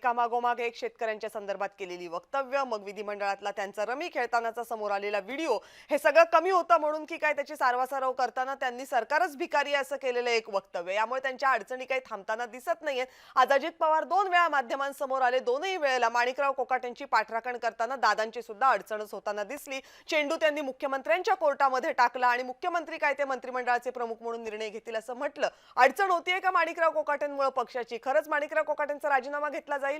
एकामागोमाग एक शेतकऱ्यांच्या संदर्भात केलेली वक्तव्य, मग विधिमंडळातला त्यांचा रमी खेळतानाचा समोर आलेला व्हिडिओ, हे सगळं कमी होतं म्हणून की काय त्याची सारवासारव करताना त्यांनी सरकारच भिकारी असं केलेलं एक वक्तव्य. यामुळे त्यांच्या अडचणी काही थांबताना दिसत नाहीयेत. आज अजित पवार 2 वेळा माध्यमांसमोर आले. दोनही वेळेला माणिकराव कोकाटेंची पाठराखण करताना दादांची सुद्धा अडचणच होताना दिसली. चेंडू त्यांनी मुख्यमंत्र्यांच्या कोर्टामध्ये टाकला आणि मुख्यमंत्री काय ते मंत्रिमंडळाचे प्रमुख म्हणून निर्णय घेतील असं म्हटलं. अडचण होतीये का माणिकराव कोकाटेंमुळे पक्षाची? खरंच माणिकराव कोकाटेंचा राजीनामा घेतला जाईल?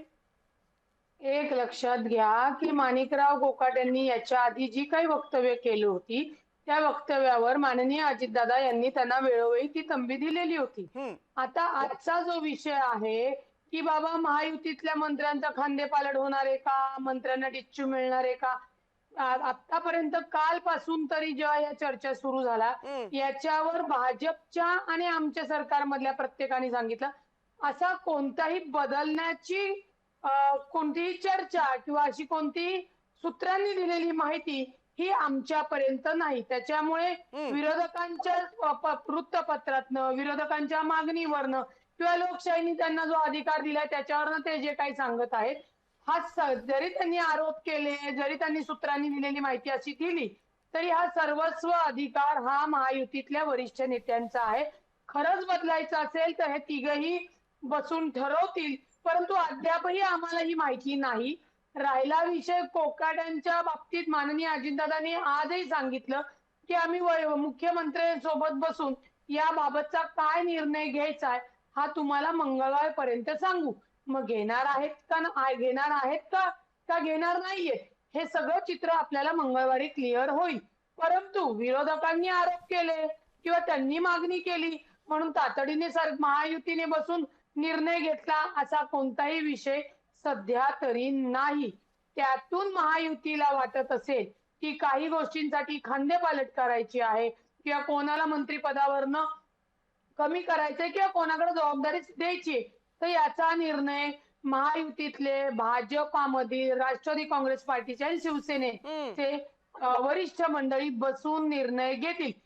एक लक्षात घ्या की माणिकराव कोकाटेंनी याच्या आधी जी काही वक्तव्य केली होती त्या वक्तव्यावर माननीय अजितदादा यांनी त्यांना वेळोवेळी ती तंबी दिलेली होती. हं, आता आजचा जो विषय आहे की बाबा महायुतीतल्या मंत्र्यांचा खांदेपालट होणार आहे का, मंत्र्यांना डिच्चू मिळणार आहे का, आतापर्यंत कालपासून तरी जेव्हा या चर्चा सुरू झाला हं, याच्यावर भाजपच्या आणि आमच्या सरकारमधल्या प्रत्येकाने सांगितलं असा कोणताही बदलण्याची कोणतीही चर्चा किंवा अशी कोणतीही सूत्रांनी दिलेली माहिती ही आमच्यापर्यंत नाही. त्याच्यामुळे हं. विरोधकांच्या वृत्तपत्रातनं, विरोधकांच्या मागणीवरनं किंवा लोकशाहीने त्यांना जो अधिकार दिलाय त्याच्यावरनं ते जे काही सांगत आहेत, जरी त्यांनी आरोप केले, जरी त्यांनी सूत्रांनी दिलेली माहिती अशी दिली, तरी हा सर्वस्व अधिकार हा महायुतीतल्या वरिष्ठ नेत्यांचा आहे. खरंच बदलायचं असेल तर हे तिघही बसून ठरवतील, परंतु अद्यापही आम्हाला ही माहिती नाही. राहिला विषय कोकाट्यांच्या बाबतीत माननीय अजितदादांनी आजही सांगितलं, की आम्ही मुख्यमंत्र्यांसोबत बसून याबाबतचा काय निर्णय घ्यायचा आहे, हा तुम्हाला मंगळवारपर्यंत सांगू. मग घेणार आहेत का, का घेणार नाहीयेत? हे सगळं चित्र आपल्याला मंगळवारी क्लिअर होईल. परंतु विरोधकांनी आरोप केले किंवा त्यांनी मागणी केली म्हणून तातडीने महायुतीने बसून निर्णय घेतला असा कोणताही विषय सध्या तरी नाही. त्यातून महायुतीला वाटत असेल की काही गोष्टींसाठी खांदेपालट करायची आहे किंवा कोणाला मंत्रिपदावरनं कमी करायचंय किंवा कोणाकडे जबाबदारी द्यायची, तर याचा निर्णय महायुतीतले भाजपामधील राष्ट्रवादी काँग्रेस पार्टीचे आणि हं. शिवसेनेचे वरिष्ठ मंडळी बसून निर्णय घेतील.